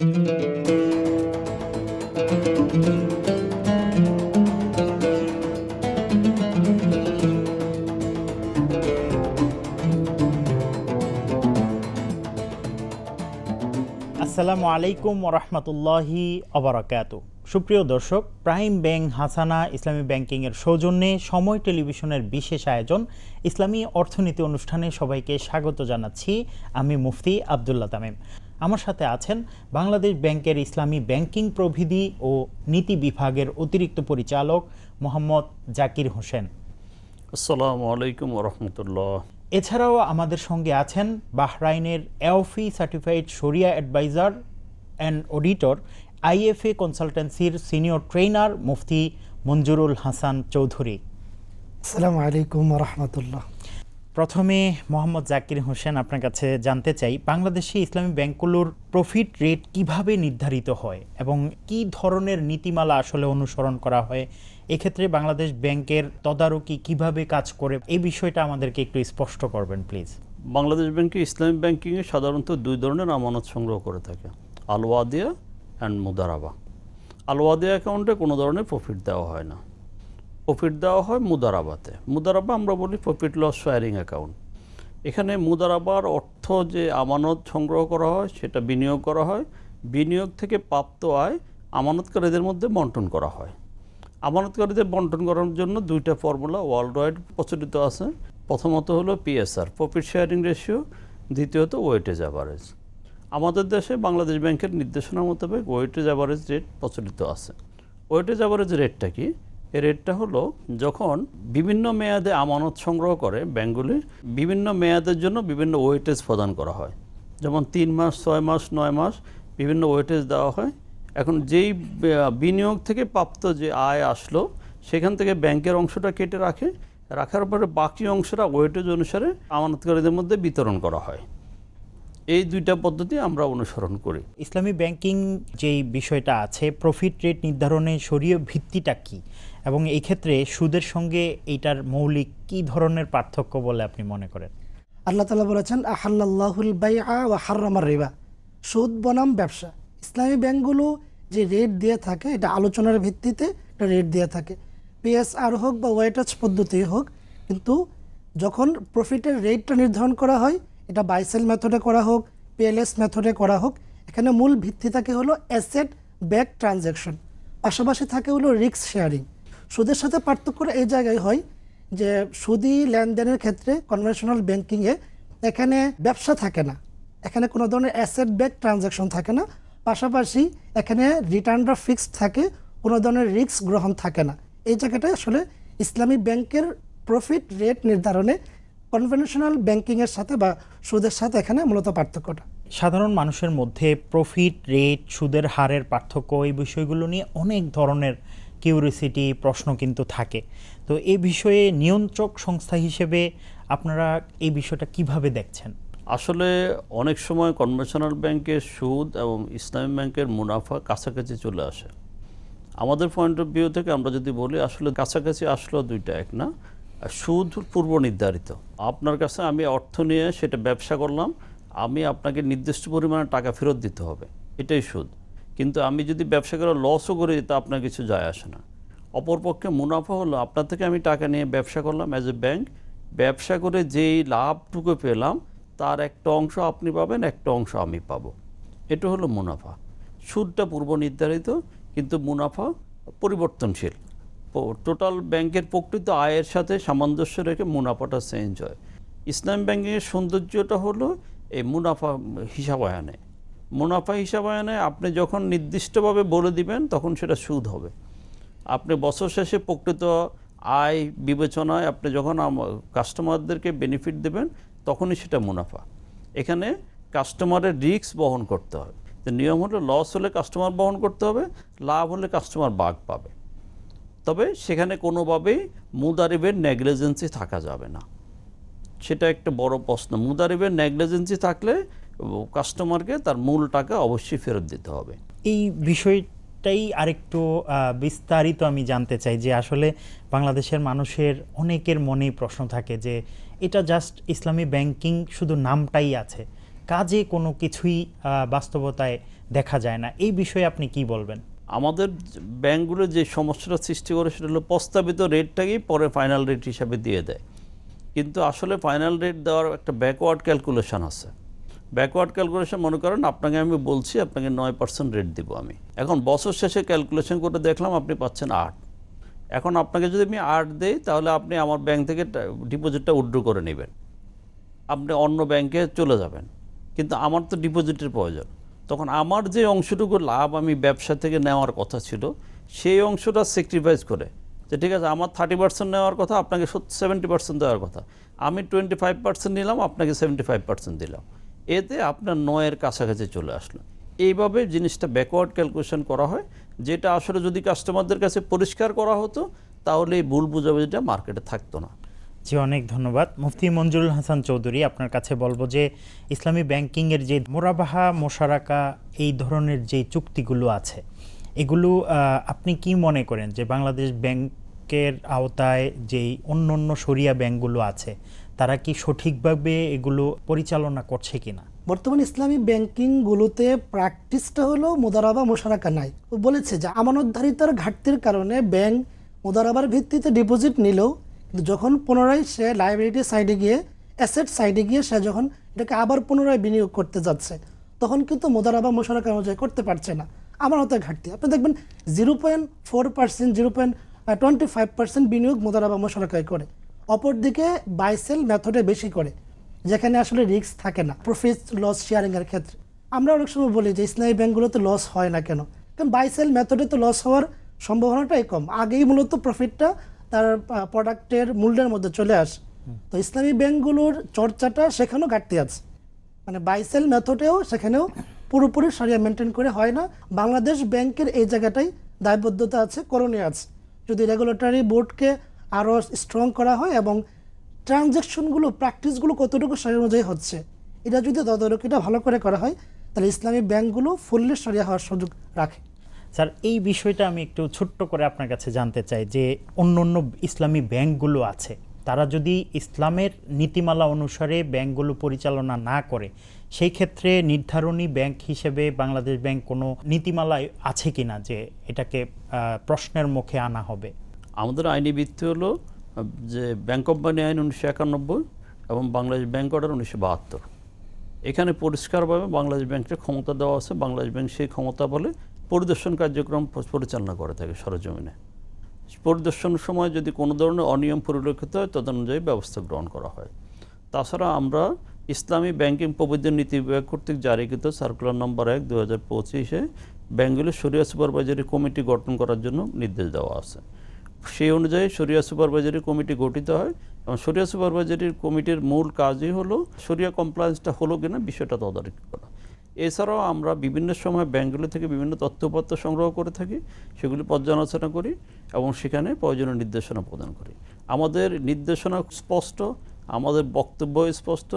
আসসালামু আলাইকুম ওরহমতুল্লাহি ওবারাকাতুহু। সুপ্রিয় দর্শক, প্রাইম ব্যাংক হাসানা ইসলামী ব্যাংকিংয়ের সৌজন্যে সময় টেলিভিশনের বিশেষ আয়োজন ইসলামী অর্থনীতি অনুষ্ঠানে সবাইকে স্বাগত জানাচ্ছি। আমি মুফতি আবদুল্লাহ তামিম। আমার সাথে আছেন বাংলাদেশ ব্যাংকের ইসলামী ব্যাংকিং প্রবিধি ও নীতি বিভাগের অতিরিক্ত পরিচালক মোহাম্মদ জাকির হোসেন। আসসালামু আলাইকুম ওরহমতুল্লাহ। এছাড়াও আমাদের সঙ্গে আছেন বাহরাইনের এওফি সার্টিফাইড শরিয়া অ্যাডভাইজার অ্যান্ড অডিটর আইএফএ কনসালটেন্সির সিনিয়র ট্রেনার মুফতি মঞ্জুরুল হাসান চৌধুরী। আসসালামু আলাইকুম রহমতুল্লাহ। প্রথমে মোহাম্মদ জাকির হোসেন, আপনার কাছে জানতে চাই, বাংলাদেশে ইসলামী ব্যাংকগুলোর প্রফিট রেট কিভাবে নির্ধারিত হয় এবং কি ধরনের নীতিমালা আসলে অনুসরণ করা হয়? এক্ষেত্রে বাংলাদেশ ব্যাংকের তদারকি কিভাবে কাজ করে, এই বিষয়টা আমাদেরকে একটু স্পষ্ট করবেন প্লিজ। বাংলাদেশ ব্যাংকে ইসলামী ব্যাংকিংয়ে সাধারণত দুই ধরনের আমানত সংগ্রহ করে থাকে, আল ওয়াদিয়া অ্যান্ড মুদারাবা। আল ওয়াদিয়া অ্যাকাউন্টে কোনো ধরনের প্রফিট দেওয়া হয় না, প্রফিট দেওয়া হয় মুদারাবাতে। মুদারাবা আমরা বলি প্রফিট লস শেয়ারিং অ্যাকাউন্ট। এখানে মুদারাবার অর্থ যে আমানত সংগ্রহ করা হয় সেটা বিনিয়োগ করা হয়, বিনিয়োগ থেকে প্রাপ্ত আয় আমানতকারীদের মধ্যে বন্টন করা হয়। আমানতকারীদের বন্টন করার জন্য দুইটা ফর্মুলা ওয়ার্ল্ড ওয়াইড প্রচলিত আছে। প্রথমত হলো পিএসআর, প্রফিট শেয়ারিং রেশিও, দ্বিতীয়ত ওয়েটেজ অ্যাভারেজ। আমাদের দেশে বাংলাদেশ ব্যাংকের নির্দেশনা মোতাবেক ওয়েটেজ অ্যাভারেজ রেট প্রচলিত আছে। ওয়েটেজ অ্যাভারেজ রেটটা কি? এই রেটটা হলো যখন বিভিন্ন মেয়াদে আমানত সংগ্রহ করে ব্যাংকগুলি, বিভিন্ন মেয়াদের জন্য বিভিন্ন ওয়েটেজ প্রদান করা হয়। যেমন 3 মাস, 6 মাস, 9 মাস বিভিন্ন ওয়েটেজ দেওয়া হয়। এখন যেই বিনিয়োগ থেকে প্রাপ্ত যে আয় আসলো সেখান থেকে ব্যাংকের অংশটা কেটে রাখার পরে বাকি অংশটা ওয়েটেজ অনুসারে আমানতকারীদের মধ্যে বিতরণ করা হয়। এই দুইটা পদ্ধতি আমরা অনুসরণ করি। ইসলামী ব্যাংকিং যেই বিষয়টা আছে, প্রফিট রেট নির্ধারণে শরীয় ভিত্তিটা কি এবং এই ক্ষেত্রে সুদের সঙ্গে এইটার মৌলিক কি ধরনের পার্থক্য বলে আপনি মনে করেন? আল্লাহ তাআলা বলেছেন আহাল্লাল্লাহুল বাইআ ওয়া হাররামার রিবা, সুদ বনাম ব্যবসা। ইসলামী ব্যাংকগুলো যে রেট দিয়ে থাকে এটা আলোচনার ভিত্তিতে একটা রেট দিয়ে থাকে, পিএসআর হোক বা ওয়েটেজ পদ্ধতি হোক। কিন্তু যখন প্রফিটের রেটটা নির্ধারণ করা হয়, এটা বাইসেল মেথডে করা হোক, পিএলএস মেথডে করা হোক, এখানে মূল ভিত্তি থাকে হলো অ্যাসেট ব্যাক ট্রানজ্যাকশন, পাশাপাশি থাকে হলো রিস্ক শেয়ারিং। সুদের সাথে পার্থক্য এই জায়গায় হয় যে সুদি লেনদেনের ক্ষেত্রে কনভেনশনাল ব্যাংকিংয়ে এখানে ব্যবসা থাকে না, এখানে কোনো ধরনের অ্যাসেট ব্যাক ট্রানজ্যাকশন থাকে না, পাশাপাশি এখানে রিটার্নটা ফিক্সড থাকে, কোনো ধরনের রিস্ক গ্রহণ থাকে না। এই জায়গাটায় আসলে ইসলামী ব্যাংকের প্রফিট রেট নির্ধারণে কনভেনশনাল ব্যাংকিংয়ের সাথে বা সুদের সাথে এখানে মূলত পার্থক্যটা। সাধারণ মানুষের মধ্যে প্রফিট রেট, সুদের হারের পার্থক্য, এই বিষয়গুলো নিয়ে অনেক ধরনের কিউরিওসিটি, প্রশ্ন কিন্তু থাকে। তো এই বিষয়ে নিয়ন্ত্রক সংস্থা হিসেবে আপনারা এই বিষয়টা কিভাবে দেখছেন? আসলে অনেক সময় কনভেনশনাল ব্যাংকের সুদ এবং ইসলামী ব্যাংকের মুনাফা কাছাকাছি চলে আসে। আমাদের পয়েন্ট অফ ভিউ থেকে আমরা যদি বলি, আসলে কাছাকাছি আসলেও দুইটা এক না। সুদ পূর্ব নির্ধারিত। আপনার কাছে আমি অর্থ নিয়ে সেটা ব্যবসা করলাম, আমি আপনাকে নির্দিষ্ট পরিমাণে টাকা ফেরত দিতে হবে, এটাই সুদ। কিন্তু আমি যদি ব্যবসা করে লসও করি তা আপনার কিছু যায় আসে না। অপরপক্ষে মুনাফা হলো আপনার থেকে আমি টাকা নিয়ে ব্যবসা করলাম অ্যাজ এ ব্যাংক, ব্যবসা করে যেই লাভটুকু পেলাম তার একটা অংশ আপনি পাবেন, একটা অংশ আমি পাবো, এটা হলো মুনাফা। সুদটা পূর্ব নির্ধারিত, কিন্তু মুনাফা পরিবর্তনশীল। টোটাল ব্যাংকের প্রকৃত আয়ের সাথে সামঞ্জস্য রেখে মুনাফাটা চেঞ্জ হয়। ইসলাম ব্যাংকের সৌন্দর্যটা হলো এই মুনাফা হিসাবায়নে। মুনাফা হিসাবায়নে আপনি যখন নির্দিষ্টভাবে বলে দিবেন তখন সেটা সুদ হবে। আপনি বছর শেষে প্রকৃত আয় বিবেচনায় আপনি যখন কাস্টমারদেরকে বেনিফিট দেবেন তখনই সেটা মুনাফা। এখানে কাস্টমারের রিস্ক বহন করতে হবে। তো নিয়ম হলো লস হলে কাস্টমার বহন করতে হবে, লাভ হলে কাস্টমার ভাগ পাবে। তবে সেখানে কোনোভাবেই মুদারিবের নেগলিজেন্সি থাকা যাবে না, সেটা একটা বড় প্রশ্ন। মুদারিবের নেগলিজেন্সি থাকলে কাস্টমারকে তার মূল টাকা অবশ্যই ফেরত দিতে হবে। এই বিষয়টাই আরেকটু বিস্তারিত আমি জানতে চাই যে আসলে বাংলাদেশের মানুষের অনেকের মনেই প্রশ্ন থাকে যে এটা জাস্ট ইসলামী ব্যাংকিং শুধু নামটাই আছে, কাজে কোনো কিছুই বাস্তবতায় দেখা যায় না, এই বিষয়ে আপনি কি বলবেন? আমাদের ব্যাংকগুলো যে সমস্যাটা সৃষ্টি করে সেটা হলো প্রস্তাবিত রেটটাকেই পরে ফাইনাল রেট হিসাবে দিয়ে দেয়, কিন্তু আসলে ফাইনাল রেট দেওয়ার একটা ব্যাকওয়ার্ড ক্যালকুলেশন আছে। ব্যাকওয়ার্ড ক্যালকুলেশন মনে করেন আপনাকে আমি বলছি আপনাকে 9% রেট দিব আমি, এখন বছর শেষে ক্যালকুলেশন করে দেখলাম আপনি পাচ্ছেন 8। এখন আপনাকে যদি আমি 8 দেই তাহলে আপনি আমার ব্যাংক থেকে ডিপোজিটটা উইথড্র করে নেবেন, আপনি অন্য ব্যাংকে চলে যাবেন, কিন্তু আমার তো ডিপোজিটের প্রয়োজন। তখন আমার যে অংশটুকু লাভ আমি ব্যবসা থেকে নেওয়ার কথা ছিল সেই অংশটা স্যাক্রিফাইস করে, যে ঠিক আছে আমার 30% নেওয়ার কথা, আপনাকে 70% দেওয়ার কথা, আমি 25% নিলাম, আপনাকে 75% দিলাম, এতে আপনার 9-এর কাছাকাছি চলে আসলো। এইভাবে জিনিসটা ব্যাকওয়ার্ড ক্যালকুলেশন করা হয়, যেটা আসলে যদি কাস্টমারদের কাছে পরিষ্কার করা হতো তাহলে এই ভুল বুঝাবুঝিটা মার্কেটে থাকতো না। জি, অনেক ধন্যবাদ মুফতি মঞ্জুরুল হাসান চৌধুরী। আপনার কাছে বলবো যে ইসলামী ব্যাংকিংয়ের যে মোরাবাহা মোশারাকা এই ধরনের যে চুক্তিগুলো আছে, এগুলো আপনি কি মনে করেন যে বাংলাদেশ ব্যাংকের আওতায় যেই অন্য অন্য শরিয়া ব্যাংকগুলো আছে তারা কি সঠিকভাবে এগুলো পরিচালনা করছে কিনা? বর্তমান ইসলামী ব্যাংকিংগুলোতে প্র্যাকটিসটা হলো মুদারাবা মোশারাকা নাই। ও বলেছে যে আমানতধারিতার ঘাটতির কারণে ব্যাংক মুদারাবার ভিত্তিতে ডিপোজিট নিলেও কিন্তু যখন পুনরায় সে লাইবিলিটি সাইডে গিয়ে অ্যাসেট সাইডে গিয়ে সে যখন এটাকে আবার পুনরায় বিনিয়োগ করতে যাচ্ছে তখন কিন্তু মুদারাবা মোশারাকা অনুযায়ী করতে পারছে না, আমানতের ঘাটতি। আপনি দেখবেন 0.4%, 0.25% বিনিয়োগ মুদারাবা মোশারাকায় করে, অপরদিকে বাইসেল মেথডে বেশি করে, যেখানে আসলে রিস্ক থাকে না প্রফিট লস শেয়ারিংয়ের ক্ষেত্রে। আমরা অনেক সময় বলি যে ইসলামী ব্যাংকগুলোতে লস হয় না কেন, কারণ বাইসেল মেথডে তো লস হওয়ার সম্ভাবনাটাই কম, আগেই মূলত প্রফিটটা তার প্রোডাক্টের মূল্যের মধ্যে চলে আসে। তো ইসলামী ব্যাংকগুলোর চর্চাটা সেখানেও ঘাটতি আছে, মানে বাইসেল মেথডেও সেখানেও পুরোপুরি সারিয়া মেনটেন করে হয় না। বাংলাদেশ ব্যাংকের এই জায়গাটাই দায়বদ্ধতা আছে, করণীয় আছে, যদি রেগুলেটরি বোর্ডকে আরও স্ট্রং করা হয় এবং ট্রানজ্যাকশনগুলো প্র্যাকটিসগুলো কতটুকু সারি অনুযায়ী হচ্ছে এটা যদি তদারকিটা ভালো করে করা হয় তাহলে ইসলামী ব্যাংকগুলো ফুললি সারিয়া হওয়ার সুযোগ রাখে। স্যার, এই বিষয়টা আমি একটু ছোট্ট করে আপনার কাছে জানতে চাই যে অন্য অন্য ইসলামী ব্যাংকগুলো আছে তারা যদি ইসলামের নীতিমালা অনুসারে ব্যাংকগুলো পরিচালনা না করে সেই ক্ষেত্রে নির্ধারণী ব্যাংক হিসেবে বাংলাদেশ ব্যাংক কোনো নীতিমালায় আছে কিনা যে এটাকে প্রশ্নের মুখে আনা হবে? আমাদের আইনি ভিত্তি হলো যে ব্যাংক কোম্পানি আইন 1991 এবং বাংলাদেশ ব্যাংক অর্ডার 1972। এখানে পরিষ্কারভাবে বাংলাদেশ ব্যাংকের ক্ষমতা দেওয়া আছে, বাংলাদেশ ব্যাংক সেই ক্ষমতা বলে পরিদর্শন কার্যক্রম পরিচালনা করে থাকে সরজমিনে। পরিদর্শনের সময় যদি কোনো ধরনের অনিয়ম পরিলক্ষিত হয় তদনুযায়ী ব্যবস্থা গ্রহণ করা হয়। তাছাড়া আমরা ইসলামী ব্যাংকিং প্রবর্তন নীতি বিভাগ কর্তৃক জারিকৃত সার্কুলার নম্বর 1/2025-এ ব্যাংকগুলো শরিয়া সুপারভাইজারি কমিটি গঠন করার জন্য নির্দেশ দেওয়া আছে। সেই অনুযায়ী শরিয়া সুপারভাইজারি কমিটি গঠিত হয় এবং শরিয়া সুপারভাইজারি কমিটির মূল কাজই হলো শরিয়া কমপ্লায়েন্সটা হলো কিনা বিষয়টা তদারকি করা। এছাড়াও আমরা বিভিন্ন সময় ব্যাংকগুলো থেকে বিভিন্ন তথ্যপত্র সংগ্রহ করে থাকি, সেগুলি পর্যালোচনা করি এবং সেখানে প্রয়োজনীয় নির্দেশনা প্রদান করি। আমাদের নির্দেশনা স্পষ্ট, আমাদের বক্তব্য স্পষ্ট,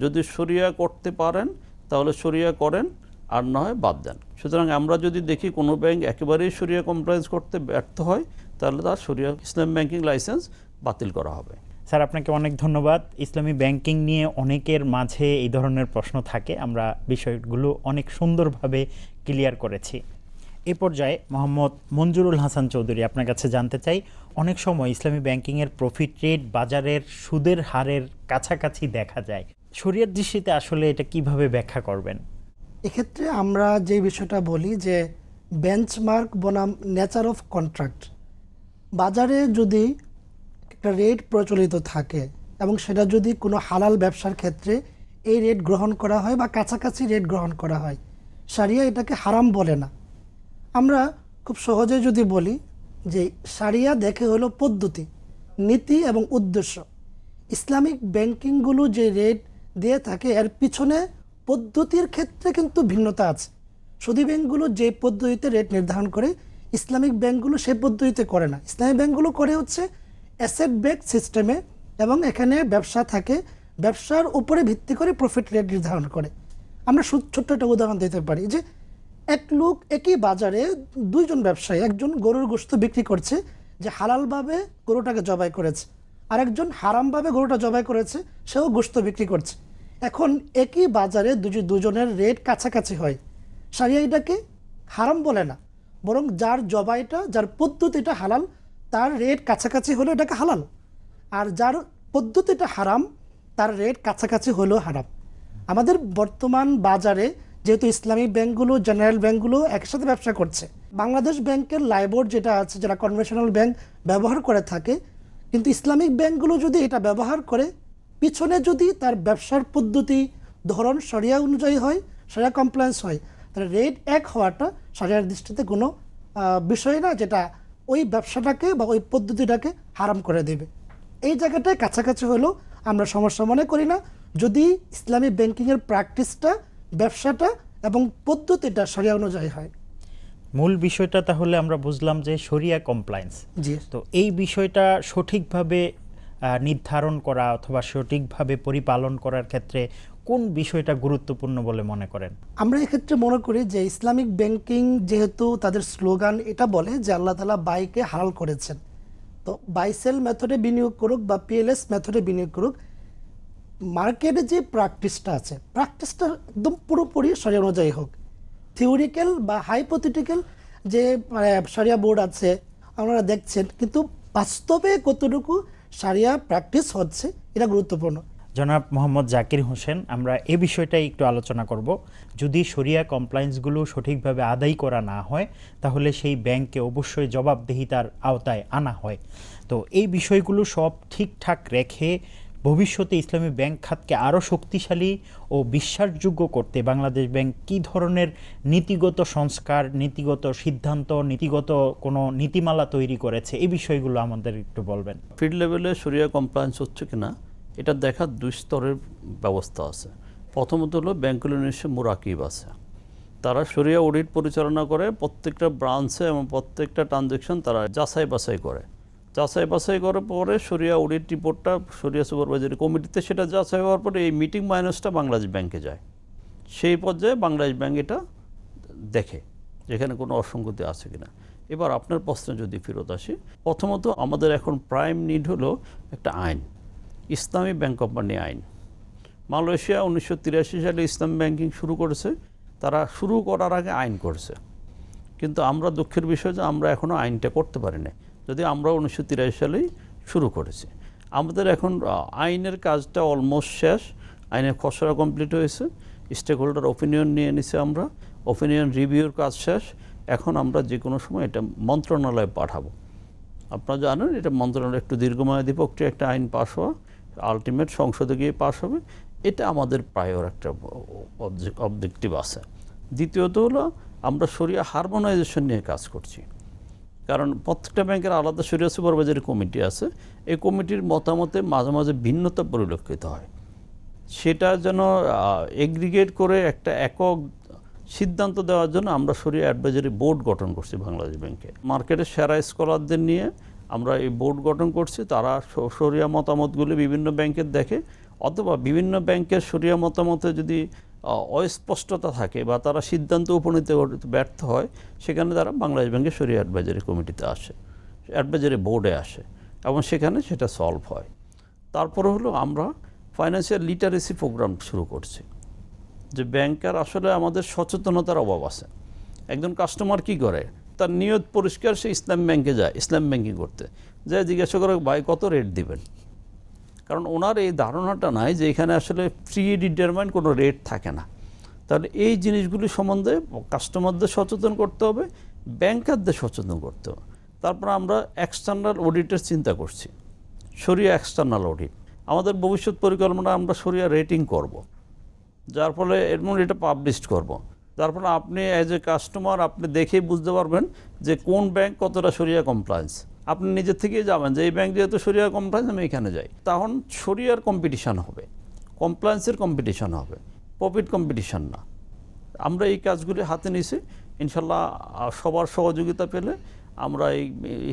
যদি শরিয়া করতে পারেন তাহলে শরিয়া করেন, আর না হয় বাদ দেন। সুতরাং আমরা যদি দেখি কোনো ব্যাংক একেবারেই শরিয়া কমপ্লায়েন্স করতে ব্যর্থ হয় তাহলে তার শরিয়া ইসলাম ব্যাংকিং লাইসেন্স বাতিল করা হবে। স্যার, আপনাকে অনেক ধন্যবাদ। ইসলামী ব্যাংকিং নিয়ে অনেকের মাঝে এই ধরনের প্রশ্ন থাকে, আমরা বিষয়গুলো অনেক সুন্দরভাবে ক্লিয়ার করেছি। এ পর্যায়ে মোহাম্মদ মঞ্জুরুল হাসান চৌধুরী, আপনার কাছে জানতে চাই, অনেক সময় ইসলামী ব্যাংকিংয়ের প্রফিট রেট বাজারের সুদের হারের কাছাকাছি দেখা যায়, শরিয়ার দৃষ্টিতে আসলে এটা কিভাবে ব্যাখ্যা করবেন? এক্ষেত্রে আমরা যে বিষয়টা বলি যে বেঞ্চমার্ক বনাম নেচার অফ কন্ট্রাক্ট, বাজারে যদি একটা রেট প্রচলিত থাকে এবং সেটা যদি কোনো হালাল ব্যবসার ক্ষেত্রে এই রেট গ্রহণ করা হয় বা কাছাকাছি রেট গ্রহণ করা হয়, শারিয়া এটাকে হারাম বলে না। আমরা খুব সহজে যদি বলি যে শারিয়া দেখে হলো পদ্ধতি, নীতি এবং উদ্দেশ্য। ইসলামিক ব্যাংকিংগুলো যে রেট দিয়ে থাকে এর পিছনে পদ্ধতির ক্ষেত্রে কিন্তু ভিন্নতা আছে। সুদী ব্যাংকগুলো যে পদ্ধতিতে রেট নির্ধারণ করে ইসলামিক ব্যাংকগুলো সেই পদ্ধতিতে করে না। ইসলামিক ব্যাংকগুলো করে হচ্ছে অ্যাসেট বেসড সিস্টেমে এবং এখানে ব্যবসা থাকে, ব্যবসার উপরে ভিত্তি করে প্রফিট রেট নির্ধারণ করে। আমরা ছোট্ট একটা উদাহরণ দিতে পারি যে এক লোক একই বাজারে দুইজন ব্যবসায়ী, একজন গরুর গোশত বিক্রি করছে যে হালালভাবে গরুটাকে জবাই করেছে, আর একজন হারামভাবে গরুটা জবাই করেছে, সেও গোশত বিক্রি করছে। এখন একই বাজারে দুজনের রেট কাছাকাছি হয়, সারিয়া এটাকে হারাম বলে না, বরং যার জবাইটা, যার পদ্ধতিটা হালাল, তার রেট কাছাকাছি হলো এটাকে হালাল, আর যার পদ্ধতিটা হারাম তার রেট কাছাকাছি হলো হারাম। আমাদের বর্তমান বাজারে যেহেতু ইসলামী ব্যাংকগুলো, জেনারেল ব্যাংকগুলো একসাথে ব্যবসা করছে, বাংলাদেশ ব্যাংকের লাইবোর যেটা আছে, যারা কনভেনশনাল ব্যাংক ব্যবহার করে থাকে, কিন্তু ইসলামিক ব্যাংকগুলো যদি এটা ব্যবহার করে, পিছনে যদি তার ব্যবসার পদ্ধতি ধরন শরিয়া অনুযায়ী হয়, শরিয়া কমপ্লায়েন্স হয়, তাহলে রেট এক হওয়াটা শরিয়ার দৃষ্টিতে কোনো বিষয় না, যেটা ওই ব্যবসাটাকে বা ওই পদ্ধতিটাকে হারাম করে দেবে। এই জায়গাটায় কাছাকাছি হলেও আমরা সমস্যা মনে করি না, যদি ইসলামী ব্যাংকিংয়ের প্র্যাকটিসটা, ব্যবসাটা এবং পদ্ধতিটা শরিয়া অনুযায়ী হয়। মূল বিষয়টা তাহলে আমরা বুঝলাম যে শরিয়া কমপ্লায়েন্স। জি, তো এই বিষয়টা সঠিকভাবে নির্ধারণ করা অথবা সঠিকভাবে পরিপালন করার ক্ষেত্রে কোন বিষয়টা গুরুত্বপূর্ণ বলে মনে করেন? আমরা এক্ষেত্রে মনে করি যে ইসলামিক ব্যাংকিং যেহেতু তাদের স্লোগান এটা বলে যে আল্লাহ তাআলা বাইকে হালাল করেছেন, তো বাই সেল মেথডে বিনিয়োগ করুক বা পিএলএস মেথডে বিনিয়োগ করুক, মার্কেটে যে প্র্যাকটিসটা আছে, প্র্যাকটিসটা একদম পুরোপুরি শরিয়া অনুযায়ী হোক। থিওরিক্যাল বা হাইপোথেটিক্যাল যে শরিয়া বোর্ড আছে আপনারা দেখছেন, কিন্তু বাস্তবে কতটুকু শরিয়া প্র্যাকটিস হচ্ছে এটা গুরুত্বপূর্ণ। জনাব মোহাম্মদ জাকির হোসেন, আমরা এ বিষয়টাই একটু আলোচনা করব। যদি শরিয়া কমপ্লায়েন্সগুলো সঠিকভাবে আদায় করা না হয়, তাহলে সেই ব্যাংককে অবশ্যই জবাবদিহিতার আওতায় আনা হয়। তো এই বিষয়গুলো সব ঠিকঠাক রেখে ভবিষ্যতে ইসলামী ব্যাংক খাতকে আরও শক্তিশালী ও বিশ্বাসযোগ্য করতে বাংলাদেশ ব্যাংক কী ধরনের নীতিগত সংস্কার, নীতিগত সিদ্ধান্ত, নীতিগত কোনো নীতিমালা তৈরি করেছে, এই বিষয়গুলো আমাদের একটু বলবেন। ফিল্ড লেভেলে শরিয়া কমপ্লায়েন্স হচ্ছে কিনা এটা দেখার দুই স্তরের ব্যবস্থা আছে। প্রথমত হলো ব্যাংকগুলো নিজস্ব মুরাকিব আছে, তারা শরিয়া অডিট পরিচালনা করে, প্রত্যেকটা ব্রাঞ্চে এবং প্রত্যেকটা ট্রানজ্যাকশন তারা যাচাই বাছাই করে। যাচাই বাছাই করার পরে শরিয়া অডিট রিপোর্টটা শরিয়া সুপারভাইজারি কমিটিতে, সেটা যাচাই হওয়ার পরে এই মিটিং মাইনাসটা বাংলাদেশ ব্যাংকে যায়। সেই পর্যায়ে বাংলাদেশ ব্যাংক এটা দেখে যেখানে কোনো অসঙ্গতি আছে কিনা। এবার আপনার প্রশ্নে যদি ফেরত আসি, প্রথমত আমাদের এখন প্রাইম নিড হলো একটা আইন, ইসলামী ব্যাংক কোম্পানি আইন। মালয়েশিয়া 1983 সালে ইসলাম ব্যাংকিং শুরু করেছে, তারা শুরু করার আগে আইন করেছে, কিন্তু আমরা দুঃখের বিষয় যে আমরা এখনও আইনটা করতে পারি না, যদি আমরা 1983 সালেই শুরু করেছি। আমাদের এখন আইনের কাজটা অলমোস্ট শেষ, আইনের খসড়া কমপ্লিট হয়েছে, স্টেক হোল্ডার ওপিনিয়ন নিয়ে নিছে, আমরা ওপিনিয়ন রিভিউর কাজ শেষ। এখন আমরা যে কোনো সময় এটা মন্ত্রণালয়ে পাঠাবো। আপনারা জানেন এটা মন্ত্রণালয় একটু দীর্ঘমেয়াদী প্রক্রিয়া, একটা আইন পাস হওয়া, আলটিমেট সংসদে গিয়ে পাস হবে, এটা আমাদের প্রায়র একটা অবজেক্টিভ আছে। দ্বিতীয়ত হলো আমরা শরিয়া হারমোনাইজেশন নিয়ে কাজ করছি, কারণ প্রত্যেকটা ব্যাংকের আলাদা শরিয়া সুপারভাইজারি কমিটি আছে, এই কমিটির মতামতে মাঝে মাঝে ভিন্নতা পরিলক্ষিত হয়, সেটা যেন এগ্রিগেট করে একটা একক সিদ্ধান্ত দেওয়ার জন্য আমরা শরিয়া অ্যাডভাইজারি বোর্ড গঠন করছি বাংলাদেশ ব্যাংকে। মার্কেটের সেরা স্কলারদের নিয়ে আমরা এই বোর্ড গঠন করছি, তারা শরিয়া মতামতগুলি বিভিন্ন ব্যাংকের দেখে, অথবা বিভিন্ন ব্যাংকের শরিয়া মতামতে যদি অস্পষ্টতা থাকে বা তারা সিদ্ধান্ত উপনীত করতে ব্যর্থ হয়, সেখানে তারা বাংলাদেশ ব্যাংকের শরিয়া অ্যাডভাইজারি কমিটিতে আসে, অ্যাডভাইজারি বোর্ডে আসে, এবং সেখানে সেটা সলভ হয়। তারপরে হলো আমরা ফাইন্যান্সিয়াল লিটারেসি প্রোগ্রাম শুরু করছি, যে ব্যাংকার আসলে আমাদের সচেতনতার অভাব আছে। একজন কাস্টমার কি করে, তার নিয়ত পরিষ্কার, সে ইসলাম ব্যাংকে যায় ইসলাম ব্যাংকিং করতে, যা জিজ্ঞাসা করে ভাই কত রেট দিবেন, কারণ ওনার এই ধারণাটা নাই যে এখানে আসলে প্রি ডিটারমাইন্ড কোনো রেট থাকে না। তাহলে এই জিনিসগুলি সম্বন্ধে কাস্টমারদের সচেতন করতে হবে, ব্যাংকারদের সচেতন করতে হবে। তারপর আমরা এক্সটার্নাল অডিটের চিন্তা করছি, শরিয়া এক্সটার্নাল অডিট। আমাদের ভবিষ্যৎ পরিকল্পনা আমরা শরিয়া রেটিং করব, যার ফলে এবং এটা পাবলিশ করব, যার ফলে আপনি অ্যাজ এ কাস্টমার আপনি দেখেই বুঝতে পারবেন যে কোন ব্যাংক কতটা শরিয়া কমপ্লায়েন্স। আপনি নিজের থেকেই যাবেন যে এই ব্যাংক যেহেতু শরিয়া কমপ্লায়েন্স, আমি এখানে যাই। তখন শরিয়ার কম্পিটিশান হবে, কমপ্লায়েন্সের কম্পিটিশান হবে, প্রফিট কম্পিটিশান না। আমরা এই কাজগুলি হাতে নিয়েছি, ইনশাল্লাহ সবার সহযোগিতা পেলে আমরা এই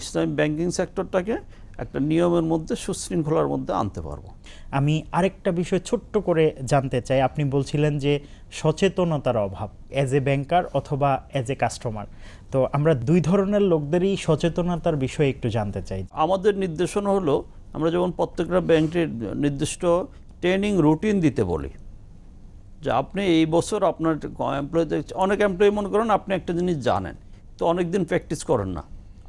ইসলামিক ব্যাংকিং সেক্টরটাকে একটা নিয়মের মধ্যে, সুশৃঙ্খলার মধ্যে আনতে পারবো। আমি আরেকটা বিষয় ছোট্ট করে জানতে চাই, আপনি বলছিলেন যে সচেতনতার অভাব অ্যাজ এ ব্যাংকার অথবা অ্যাজ এ কাস্টমার, তো আমরা দুই ধরনের লোকদেরই সচেতনতার বিষয়ে একটু জানতে চাই। আমাদের নির্দেশনা হলো আমরা যেমন প্রত্যেকটা ব্যাংকের নির্দিষ্ট ট্রেনিং রুটিন দিতে বলি, যে আপনি এই বছর আপনার এমপ্লয়ীদের, অনেক এমপ্লয়ি মনে করেন আপনি একটা জিনিস জানেন তো অনেক দিন প্র্যাকটিস করেন না,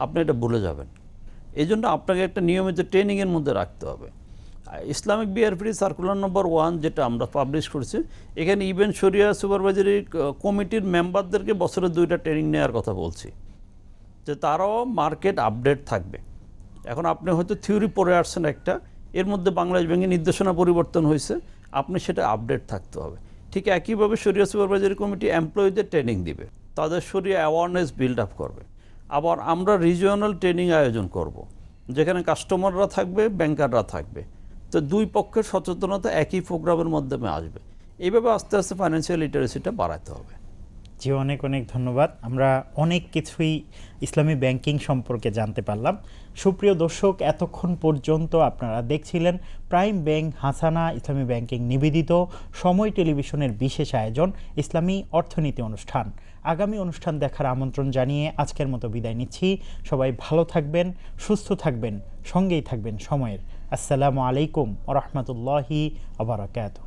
আপনি এটা ভুলে যাবেন। এই জন্য আপনাকে একটা নিয়মিত ট্রেনিংয়ের মধ্যে রাখতে হবে। ইসলামিক বিআরপিডি সার্কুলার নম্বর 1 যেটা আমরা পাবলিশ করেছি, এখানে ইভেন শরিয়া সুপারভাইজারি কমিটির মেম্বারদেরকে বছরে 2টা ট্রেনিং নেওয়ার কথা বলছি, যে তারাও মার্কেট আপডেট থাকবে। এখন আপনি হয়তো থিওরি পড়ে আসছেন একটা, এর মধ্যে বাংলাদেশ ব্যাংকের নির্দেশনা পরিবর্তন হয়েছে, আপনি সেটা আপডেট থাকতে হবে। ঠিক একইভাবে শরিয়া সুপারভাইজারি কমিটি এমপ্লয়ীদের ট্রেনিং দিবে, তাদের শরিয়া অ্যাওয়ারনেস বিল্ড আপ করবে। আবার আমরা রিজিওনাল ট্রেনিং আয়োজন করব, যেখানে কাস্টমাররা থাকবে, ব্যাংকাররা থাকবে, তো দুই পক্ষের সচেতনতা একই প্রোগ্রামের মাধ্যমে আসবে। এইভাবে আস্তে আস্তে ফাইন্যান্সিয়াল লিটারেসিটা বাড়াতে হবে। জি, অনেক অনেক ধন্যবাদ। আমরা অনেক কিছুই ইসলামী ব্যাংকিং সম্পর্কে জানতে পারলাম। সুপ্রিয় দর্শক, এতক্ষণ পর্যন্ত আপনারা দেখছিলেন প্রাইম ব্যাংক হাসানা ইসলামী ব্যাংকিং নিবেদিত সময় টেলিভিশনের বিশেষ আয়োজন ইসলামী অর্থনীতি অনুষ্ঠান। আগামী অনুষ্ঠান দেখার আমন্ত্রণ জানিয়ে আজকের মতো বিদায় নিচ্ছি। সবাই ভালো থাকবেন, সুস্থ থাকবেন, সঙ্গেই থাকবেন সময়ের। আসসালামু আলাইকুম ওয়া রাহমাতুল্লাহি ওয়া বারাকাতুহু।